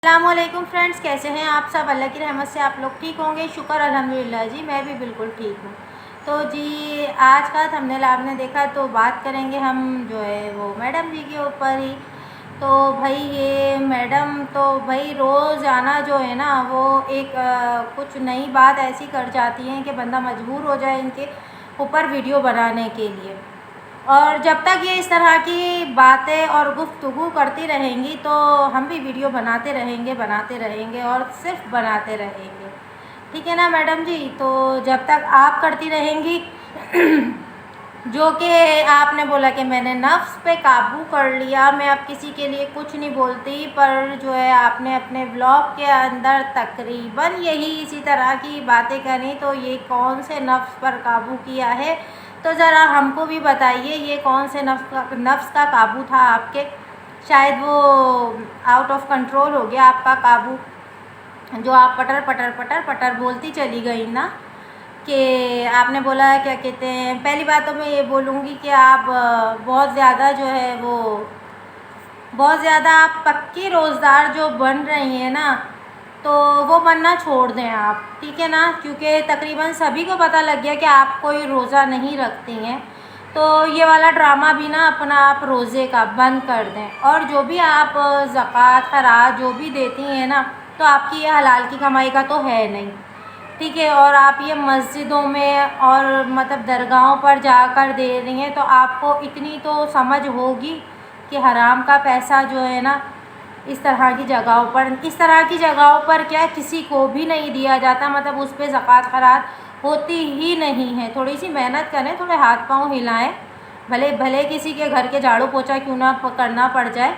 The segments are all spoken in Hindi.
अस्सलामुअलैकुम फ्रेंड्स, कैसे हैं आप सब। अल्लाह की रहमत से आप लोग ठीक होंगे। शुक्र अल्हम्दुलिल्लाह जी, मैं भी बिल्कुल ठीक हूँ। तो जी आज का थंबनेल आपने देखा, तो बात करेंगे हम जो है वो मैडम जी के ऊपर ही। तो भाई ये मैडम तो भाई रोज़ाना जो है ना वो एक कुछ नई बात ऐसी कर जाती हैं कि बंदा मजबूर हो जाए इनके ऊपर वीडियो बनाने के लिए। और जब तक ये इस तरह की बातें और गुफ्तगू करती रहेंगी तो हम भी वीडियो बनाते रहेंगे और सिर्फ बनाते रहेंगे। ठीक है ना मैडम जी। तो जब तक आप करती रहेंगी जो कि आपने बोला कि मैंने नफ्स पे काबू कर लिया, मैं अब किसी के लिए कुछ नहीं बोलती, पर जो है आपने अपने ब्लॉग के अंदर तकरीबन यही इसी तरह की बातें करी, तो ये कौन से नफ्स पर काबू किया है? तो ज़रा हमको भी बताइए, ये कौन से नफ्स का काबू था आपके? शायद वो आउट ऑफ कंट्रोल हो गया आपका काबू, जो आप पटर पटर पटर पटर बोलती चली गई ना। कि आपने बोला क्या कहते हैं, पहली बात तो मैं ये बोलूँगी कि आप बहुत ज़्यादा जो है वो बहुत ज़्यादा आप पक्की रोज़गार जो बन रही हैं ना, तो वो बनना छोड़ दें आप, ठीक है ना। क्योंकि तकरीबन सभी को पता लग गया कि आप कोई रोज़ा नहीं रखती हैं। तो ये वाला ड्रामा भी ना अपना आप रोज़े का बंद कर दें। और जो भी आप ज़कात खैरात जो भी देती हैं ना, तो आपकी ये हलाल की कमाई का तो है नहीं, ठीक है। और आप ये मस्जिदों में और मतलब दरगाहों पर जाकर दे रही हैं, तो आपको इतनी तो समझ होगी कि हराम का पैसा जो है ना इस तरह की जगहों पर क्या किसी को भी नहीं दिया जाता, मतलब उस पर ज़कात खैरात होती ही नहीं है। थोड़ी सी मेहनत करें, थोड़े हाथ पाँव हिलाएं, भले भले किसी के घर के झाड़ू पोछा क्यों ना करना पड़ जाए।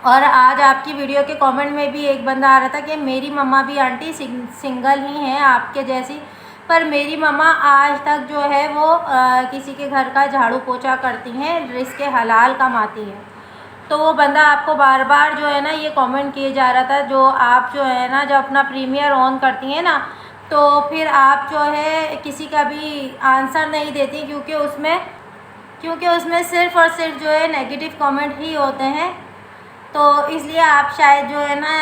और आज आपकी वीडियो के कमेंट में भी एक बंदा आ रहा था कि मेरी मम्मा भी आंटी सिंगल ही हैं आपके जैसी, पर मेरी मम्मा आज तक जो है वो किसी के घर का झाड़ू पोछा करती हैं, रिज़्क़ हलाल कमाती हैं। तो वो बंदा आपको बार बार जो है ना ये कमेंट किए जा रहा था, जो आप जो है ना जब अपना प्रीमियर ऑन करती हैं ना, तो फिर आप जो है किसी का भी आंसर नहीं देती, क्योंकि उसमें सिर्फ़ और सिर्फ जो है नेगेटिव कमेंट ही होते हैं। तो इसलिए आप शायद जो है ना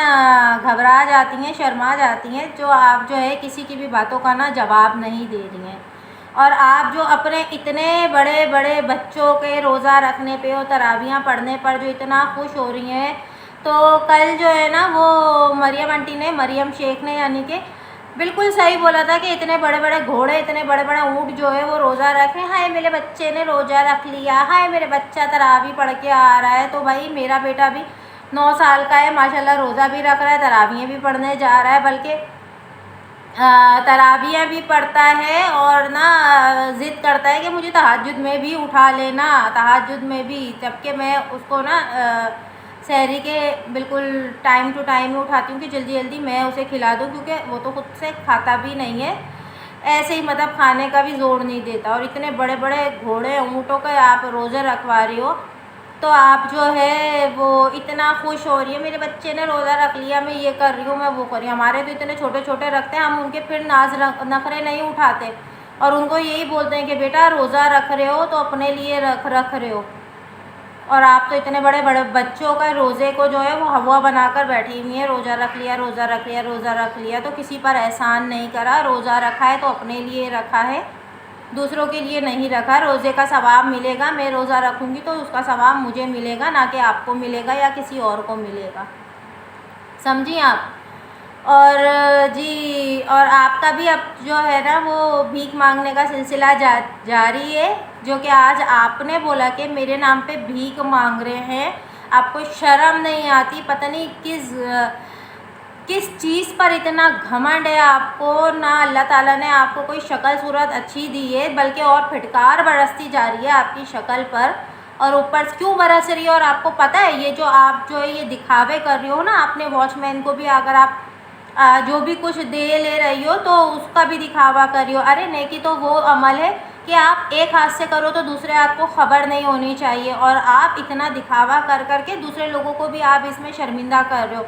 घबरा जाती हैं, शर्मा जाती हैं, जो आप जो है किसी की भी बातों का ना जवाब नहीं दे रही हैं। और आप जो अपने इतने बड़े बड़े बच्चों के रोज़ा रखने पे और तरावियाँ पढ़ने पर जो इतना खुश हो रही हैं, तो कल जो है ना वो मरियम शेख ने यानी कि बिल्कुल सही बोला था कि इतने बड़े बड़े घोड़े, इतने बड़े बड़े ऊँट जो है वो रोज़ा रख रहे हैं। हाय मेरे बच्चे ने रोज़ा रख लिया, हाय मेरे बच्चा तरावी पढ़ के आ रहा है। तो भाई मेरा बेटा भी 9 साल का है, माशाल्लाह रोज़ा भी रख रहा है, तरावियाँ भी पढ़ने जा रहा है, बल्कि तरावियाँ भी पढ़ता है और ना ज़िद करता है कि मुझे तहज्जुद में भी उठा लेना, तहज्जुद में भी, जबकि मैं उसको ना सहरी के बिल्कुल टाइम टू टाइम में उठाती हूँ कि जल्दी जल्दी मैं उसे खिला दूँ, क्योंकि वो तो खुद से खाता भी नहीं है, ऐसे ही मतलब खाने का भी जोर नहीं देता। और इतने बड़े बड़े घोड़े ऊँटों का आप रोज़ा रखवा रही हो, तो आप जो है वो इतना खुश हो रही है, मेरे बच्चे ने रोज़ा रख लिया, मैं ये कर रही हूँ, मैं वो कर रही हूँ। हमारे तो इतने छोटे छोटे रखते हैं, हम उनके फिर नखरे नहीं उठाते और उनको यही बोलते हैं कि बेटा रोज़ा रख रहे हो तो अपने लिए रख रहे हो। और आप तो इतने बड़े बड़े बच्चों का रोज़े को जो है वो हवा बनाकर बैठी हुई है, रोज़ा रख लिया, रोज़ा रख लिया, रोज़ा रख लिया। तो किसी पर एहसान नहीं करा, रोज़ा रखा है तो अपने लिए रखा है, दूसरों के लिए नहीं रखा। रोज़े का सवाब मिलेगा, मैं रोज़ा रखूँगी तो उसका सवाब मुझे मिलेगा, ना कि आपको मिलेगा या किसी और को मिलेगा, समझी आप। और जी, और आपका भी अब जो है ना वो भीख मांगने का सिलसिला जारी है, जो कि आज आपने बोला कि मेरे नाम पे भीख मांग रहे हैं। आपको शर्म नहीं आती? पता नहीं किस चीज़ पर इतना घमंड है आपको ना। अल्लाह ताला ने आपको कोई शक्ल सूरत अच्छी दी है, बल्कि और फिटकार बरसती जा रही है आपकी शक्ल पर, और ऊपर से क्यों बरस रही है। और आपको पता है ये जो आप जो है ये दिखावे कर रही हो ना, अपने वॉचमैन को भी अगर आप जो भी कुछ दे ले रही हो तो उसका भी दिखावा कर रही हो। अरे नेकी तो वो अमल है कि आप एक हाथ से करो तो दूसरे हाथ को ख़बर नहीं होनी चाहिए, और आप इतना दिखावा कर करके दूसरे लोगों को भी आप इसमें शर्मिंदा कर रहे हो।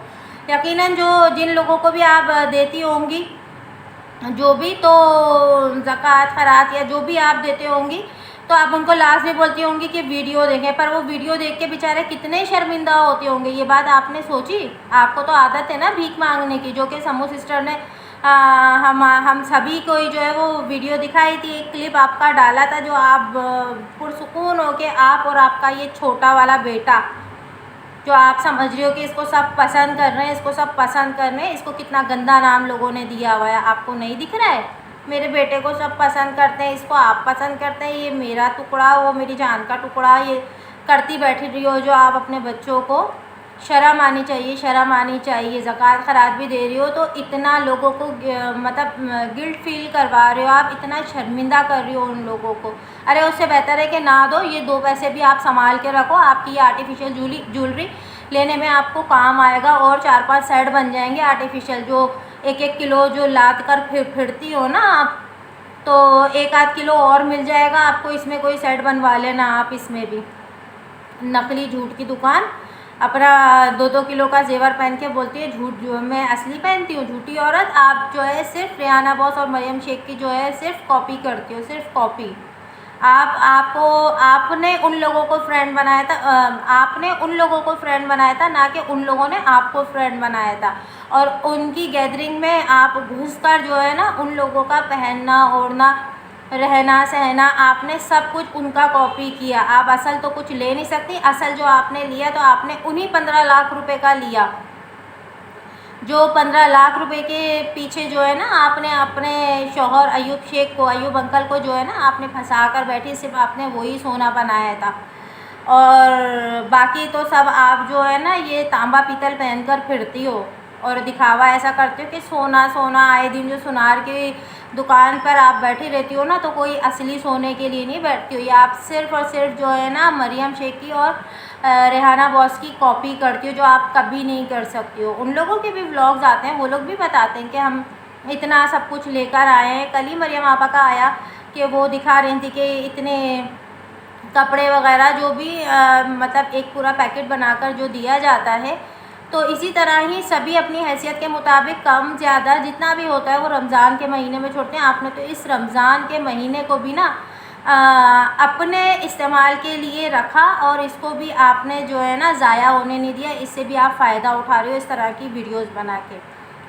यकीनन जिन लोगों को भी आप देती होंगी जो भी, तो ज़कात खैरात या जो भी आप देते होंगी, तो आप उनको लास्ट में बोलती होंगी कि वीडियो देखें, पर वो वीडियो देख के बेचारे कितने शर्मिंदा होते होंगे, ये बात आपने सोची? आपको तो आदत है ना भीख मांगने की, जो कि समूह सिस्टर ने हम सभी को ही जो है वो वीडियो दिखाई थी, एक क्लिप आपका डाला था, जो आप पुरसुकून हो के आप और आपका ये छोटा वाला बेटा, जो आप समझ रहे हो कि इसको सब पसंद कर रहे हैं, इसको सब पसंद कर रहे हैं, इसको कितना गंदा नाम लोगों ने दिया हुआ है, आपको नहीं दिख रहा है? मेरे बेटे को सब पसंद करते हैं, इसको आप पसंद करते हैं, ये मेरा टुकड़ा, वो मेरी जान का टुकड़ा, ये करती बैठी रही हो जो आप अपने बच्चों को। शर्म आनी चाहिए, शर्म आनी चाहिए। ज़कात खराज भी दे रही हो तो इतना लोगों को मतलब गिल्ट फील करवा रहे हो आप, इतना शर्मिंदा कर रही हो उन लोगों को। अरे उससे बेहतर है कि ना दो, ये 2 पैसे भी आप संभाल के रखो, आपकी ये आर्टिफिशियल ज्वेलरी लेने में आपको काम आएगा, और 4-5 सेट बन जाएंगे आर्टिफिशियल, जो 1-1 किलो जो लाद कर फिरती हो ना आप, तो 1-8 किलो और मिल जाएगा आपको, इसमें कोई सेट बनवा लेना आप। इसमें भी नकली झूठ की दुकान, अपना 2-2 किलो का जेवर पहन के बोलती है झूठ, जो मैं असली पहनती हूँ, झूठी औरत। आप जो है सिर्फ रेहाना बॉस और मरियम शेख की जो है सिर्फ कॉपी करती हो, सिर्फ कॉपी। आपने उन लोगों को फ्रेंड बनाया था, आपने उन लोगों को फ्रेंड बनाया था, ना कि उन लोगों ने आपको फ्रेंड बनाया था। और उनकी गैदरिंग में आप घुसकर जो है ना उन लोगों का पहनना ओढ़ना रहना सहना, आपने सब कुछ उनका कॉपी किया। आप असल तो कुछ ले नहीं सकती, असल जो आपने लिया तो आपने उन्हीं 15 लाख रुपए का लिया, जो 15 लाख रुपए के पीछे जो है ना आपने अपने शौहर अयूब शेख को, अयूब अंकल को जो है ना आपने फंसा कर बैठी, सिर्फ आपने वही सोना बनाया था, और बाकी तो सब आप जो है ना ये तांबा पीतल पहनकर फिरती हो और दिखावा ऐसा करते हो कि सोना सोना। आए दिन जो सुनार की दुकान पर आप बैठी रहती हो ना, तो कोई असली सोने के लिए नहीं बैठती हो, ये आप सिर्फ़ और सिर्फ जो है ना मरियम शेख की और रेहाना बॉस की कॉपी करती हो, जो आप कभी नहीं कर सकती हो। उन लोगों के भी व्लॉग्स आते हैं, वो लोग भी बताते हैं कि हम इतना सब कुछ लेकर आए हैं। कल ही मरियम आपा का आया कि वो दिखा रही थी कि इतने कपड़े वगैरह जो भी मतलब एक पूरा पैकेट बनाकर जो दिया जाता है, तो इसी तरह ही सभी अपनी हैसियत के मुताबिक कम ज़्यादा जितना भी होता है वो रमज़ान के महीने में छोड़ते हैं। आपने तो इस रमज़ान के महीने को भी ना अपने इस्तेमाल के लिए रखा, और इसको भी आपने जो है ना ज़ाया होने नहीं दिया, इससे भी आप फ़ायदा उठा रहे हो इस तरह की वीडियोस बना के।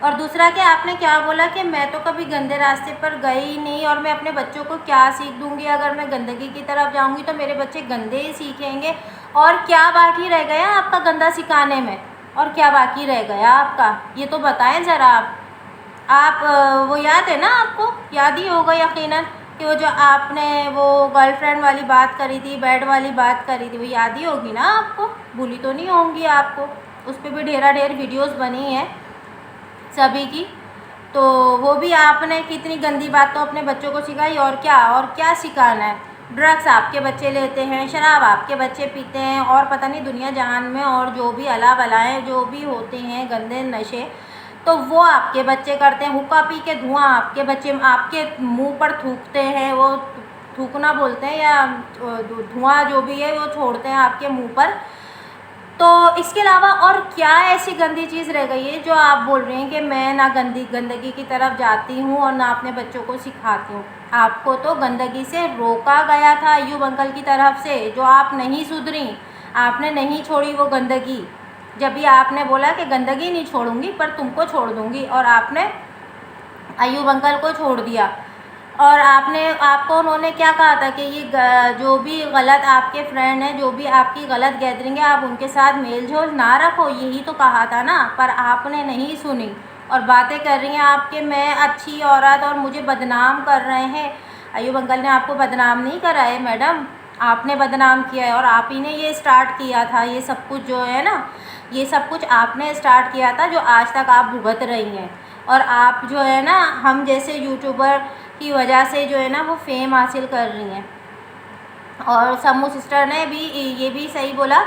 और दूसरा कि आपने क्या बोला कि मैं तो कभी गंदे रास्ते पर गई नहीं, और मैं अपने बच्चों को क्या सीख दूँगी? अगर मैं गंदगी की तरफ जाऊँगी तो मेरे बच्चे गंदे ही सीखेंगे। और क्या बाकी रह गया आपका गंदा सिखाने में? और क्या बाकी रह गया आपका, ये तो बताएं ज़रा आप वो याद है ना, आपको याद ही होगा यकीनन कि वो जो आपने वो गर्लफ्रेंड वाली बात करी थी, बेड वाली बात करी थी, वो याद ही होगी ना आपको, भूली तो नहीं होंगी आपको। उस पर भी ढेर वीडियोस बनी है सभी की, तो वो भी आपने कितनी गंदी बात तो अपने बच्चों को सिखाई। और क्या सिखाना है? ड्रग्स आपके बच्चे लेते हैं, शराब आपके बच्चे पीते हैं, और पता नहीं दुनिया जहान में और जो भी अला बलाएँ जो भी होते हैं गंदे नशे, तो वो आपके बच्चे करते हैं। हुक्का पी के धुआं आपके बच्चे आपके मुंह पर थूकते हैं, वो थूकना बोलते हैं या धुआं जो भी है वो छोड़ते हैं आपके मुंह पर। तो इसके अलावा और क्या ऐसी गंदी चीज़ रह गई है जो आप बोल रहे हैं कि मैं ना गंदगी की तरफ जाती हूँ और ना अपने बच्चों को सिखाती हूँ? आपको तो गंदगी से रोका गया था अयूब अंकल की तरफ से, जो आप नहीं सुधरी, आपने नहीं छोड़ी वो गंदगी। जब भी आपने बोला कि गंदगी नहीं छोड़ूंगी पर तुमको छोड़ दूंगी, और आपने अयूब अंकल को छोड़ दिया। और आपको उन्होंने क्या कहा था कि ये जो भी गलत आपके फ्रेंड हैं, जो भी आपकी गलत गैदरिंग है, आप उनके साथ मेल जोल ना रखो, यही तो कहा था ना। पर आपने नहीं सुनी और बातें कर रही हैं आपके मैं अच्छी औरत और मुझे बदनाम कर रहे हैं। अयूब अंकल ने आपको बदनाम नहीं करा है मैडम, आपने बदनाम किया है, और आप ही ने ये स्टार्ट किया था। ये सब कुछ जो है ना, ये सब कुछ आपने स्टार्ट किया था, जो आज तक आप भुगत रही हैं। और आप जो है ना हम जैसे यूट्यूबर की वजह से जो है ना वो फेम हासिल कर रही हैं। और समूह सिस्टर ने भी ये भी सही बोला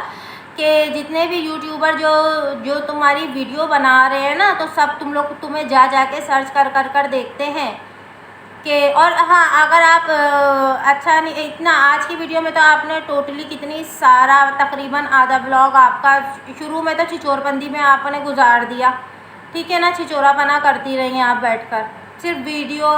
कि जितने भी यूट्यूबर जो तुम्हारी वीडियो बना रहे हैं ना, तो सब तुम्हें जा के सर्च कर देखते हैं कि। और हाँ, अगर आप अच्छा नहीं इतना आज की वीडियो में तो आपने टोटली कितनी सारा तकरीबन आधा ब्लॉग आपका शुरू में तो छिचोरबंदी में आपने गुजार दिया, ठीक है ना, छिचोरापना करती रही हैं आप बैठकर सिर्फ वीडियो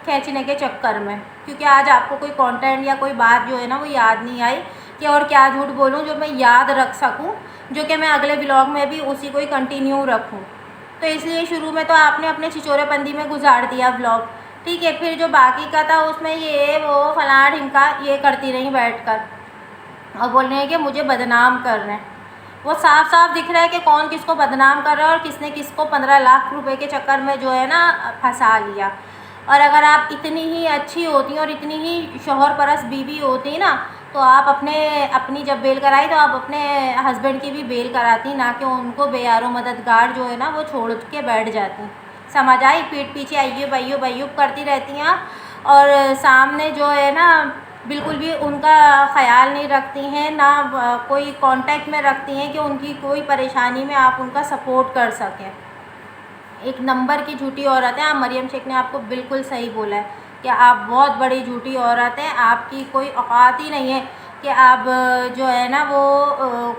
खींचने के चक्कर में। क्योंकि आज आपको कोई कंटेंट या कोई बात जो है ना वो याद नहीं आई कि और क्या झूठ बोलूँ जो मैं याद रख सकूँ, जो कि मैं अगले व्लॉग में भी उसी को ही कंटिन्यू रखूँ। तो इसलिए शुरू में तो आपने अपने छिछोरेपंती में गुजार दिया व्लॉग, ठीक है। फिर जो बाकी का था उसमें ये वो फलाना ढिमका ये करती रही बैठकर और बोल रहे हैं कि मुझे बदनाम कर रहे हैं। वो साफ साफ दिख रहा है कि कौन किसको बदनाम कर रहा है और किसने किसको 15 लाख रुपए के चक्कर में जो है ना फंसा लिया। और अगर आप इतनी ही अच्छी होती और इतनी ही शौहर परस्त बीवी होती ना, तो आप अपनी जब बेल कराई तो आप अपने हस्बैंड की भी बेल कराती, ना कि उनको बेयारो मददगार जो है ना वो छोड़ के बैठ जाती। समझ आई? पीठ पीछे अय्यूब अय्यूब अय्यूब करती रहती हैं और सामने जो है ना बिल्कुल भी उनका ख्याल नहीं रखती हैं, ना कोई कांटेक्ट में रखती हैं कि उनकी कोई परेशानी में आप उनका सपोर्ट कर सकें। एक नंबर की झूठी औरत है आप। मरियम शेख ने आपको बिल्कुल सही बोला है कि आप बहुत बड़ी झूठी औरत हैं। आपकी कोई औकात ही नहीं है कि आप जो है ना वो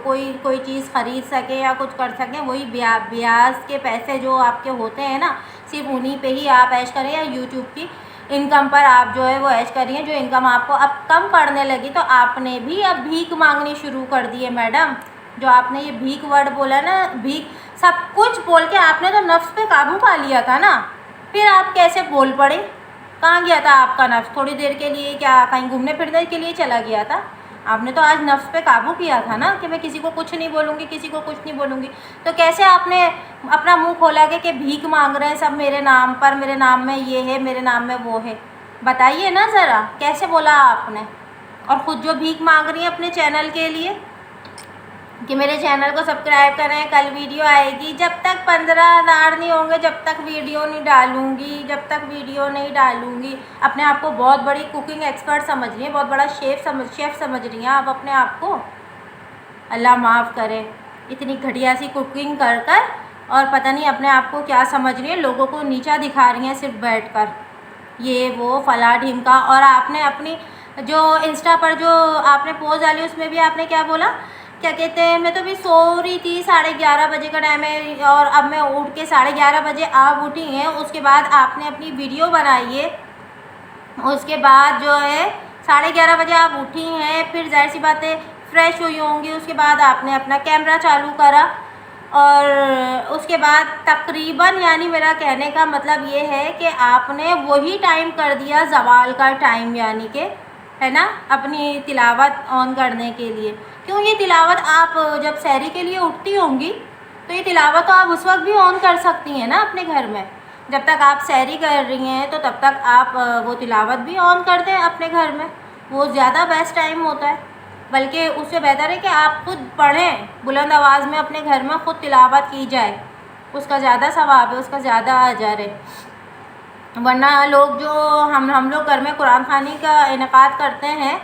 कोई चीज़ ख़रीद सकें या कुछ कर सकें। वही ब्याज के पैसे जो आपके होते हैं ना, सिर्फ उन्हीं पे ही आप ऐश करें या यूट्यूब की इनकम पर आप जो है वो ऐश करिए। जो इनकम आपको अब कम पड़ने लगी तो आपने भी अब भीख मांगनी शुरू कर दी है मैडम। जो आपने ये भीख वर्ड बोला ना, भीख सब कुछ बोल के आपने तो नफ्स पे काबू पा लिया था ना, फिर आप कैसे बोल पड़े? कहाँ गया था आपका नफ्स? थोड़ी देर के लिए क्या कहीं घूमने फिरने के लिए चला गया था? आपने तो आज नफ्स पे काबू किया था ना कि मैं किसी को कुछ नहीं बोलूँगी, किसी को कुछ नहीं बोलूँगी। तो कैसे आपने अपना मुंह खोला कि भीख मांग रहे हैं सब मेरे नाम पर, मेरे नाम में ये है, मेरे नाम में वो है? बताइए ना ज़रा, कैसे बोला आपने? और ख़ुद जो भीख मांग रही हैं अपने चैनल के लिए कि मेरे चैनल को सब्सक्राइब करें, कल वीडियो आएगी। जब तक 15,000 नहीं होंगे जब तक वीडियो नहीं डालूँगी, जब तक वीडियो नहीं डालूँगी। अपने आप को बहुत बड़ी कुकिंग एक्सपर्ट समझ रही हैं, बहुत बड़ा शेफ़ समझ रही हैं आप अपने आप को। अल्लाह माफ़ करे, इतनी घटिया सी कुकिंग कर कर और पता नहीं अपने आप को क्या समझ रही हैं, लोगों को नीचा दिखा रही हैं सिर्फ बैठकर, ये वो फला ढिमका। और आपने अपनी जो इंस्टा पर जो आपने पोस्ट डाली उसमें भी आपने क्या बोला, क्या कहते हैं, मैं तो भी सो रही थी, 11:30 बजे का टाइम है और अब मैं उठ के 11:30 बजे आप उठी हैं। उसके बाद आपने अपनी वीडियो बनाई है, उसके बाद जो है 11:30 बजे आप उठी हैं, फिर जाहिर सी बात है फ्रेश हुई होंगी। उसके बाद आपने अपना कैमरा चालू करा और उसके बाद तकरीबन, यानी मेरा कहने का मतलब ये है कि आपने वही टाइम कर दिया ज़वाल का टाइम, यानी कि है ना, अपनी तिलावत ऑन करने के लिए। क्यों? ये तिलावत आप जब सहरी के लिए उठती होंगी तो ये तिलावत तो आप उस वक्त भी ऑन कर सकती हैं ना अपने घर में। जब तक आप सहरी कर रही हैं तो तब तक आप वो तिलावत भी ऑन कर दें अपने घर में, वो ज़्यादा बेस्ट टाइम होता है। बल्कि उससे बेहतर है कि आप खुद पढ़ें, बुलंद आवाज़ में अपने घर में ख़ुद तिलावत की जाए, उसका ज़्यादा सवाब है, उसका ज़्यादा अजर है। वरना लोग जो हम लोग घर में कुरान ख़वानी का इनेकाद करते हैं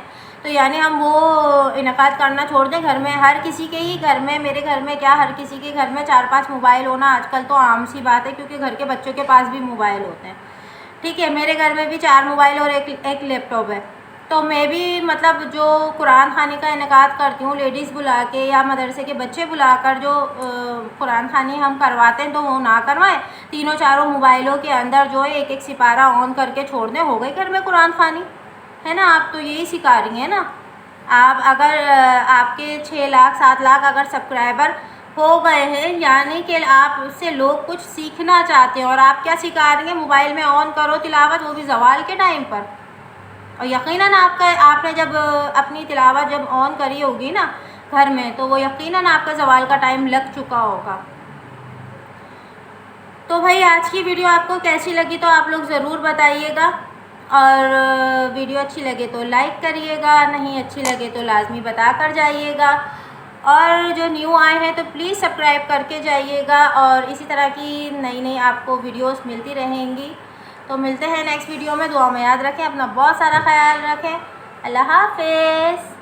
तो यानी हम वो इनेकाद करना छोड़ दें। घर में हर किसी के ही घर में, मेरे घर में क्या, हर किसी के घर में 4-5 मोबाइल होना आजकल तो आम सी बात है, क्योंकि घर के बच्चों के पास भी मोबाइल होते हैं, ठीक है। मेरे घर में भी 4 मोबाइल और एक लैपटॉप है। तो मैं भी मतलब जो कुरान ख़वानी का इनेकाद करती हूँ लेडीज़ बुला के या मदरसे के बच्चे बुलाकर जो कुरान ख़वानी हम करवाते हैं तो वो ना करवाएं। 3-4 मोबाइलों के अंदर जो है एक सिपारा ऑन करके छोड़ दें, हो गई घर में कुरान ख़वानी, है ना। आप तो यही सिखा रही हैं ना। आप अगर आपके 6 लाख 7 लाख अगर सब्सक्राइबर हो गए हैं, यानी कि आपसे लोग कुछ सीखना चाहते हैं। और आप क्या सिखा रही हैं? मोबाइल में ऑन करो तिलावत, वो भी ज़वाल के टाइम पर। और यकीनन आपने जब अपनी तिलावत जब ऑन करी होगी ना घर में, तो वो यकीनन आपका ज़वाल का टाइम लग चुका होगा। तो भाई आज की वीडियो आपको कैसी लगी तो आप लोग ज़रूर बताइएगा, और वीडियो अच्छी लगे तो लाइक करिएगा, नहीं अच्छी लगे तो लाजमी बता कर जाइएगा। और जो न्यू आए हैं तो प्लीज़ सब्सक्राइब करके जाइएगा, और इसी तरह की नई नई आपको वीडियोस मिलती रहेंगी। तो मिलते हैं नेक्स्ट वीडियो में। दुआ में याद रखें, अपना बहुत सारा ख्याल रखें। अल्लाह हाफ़िज़।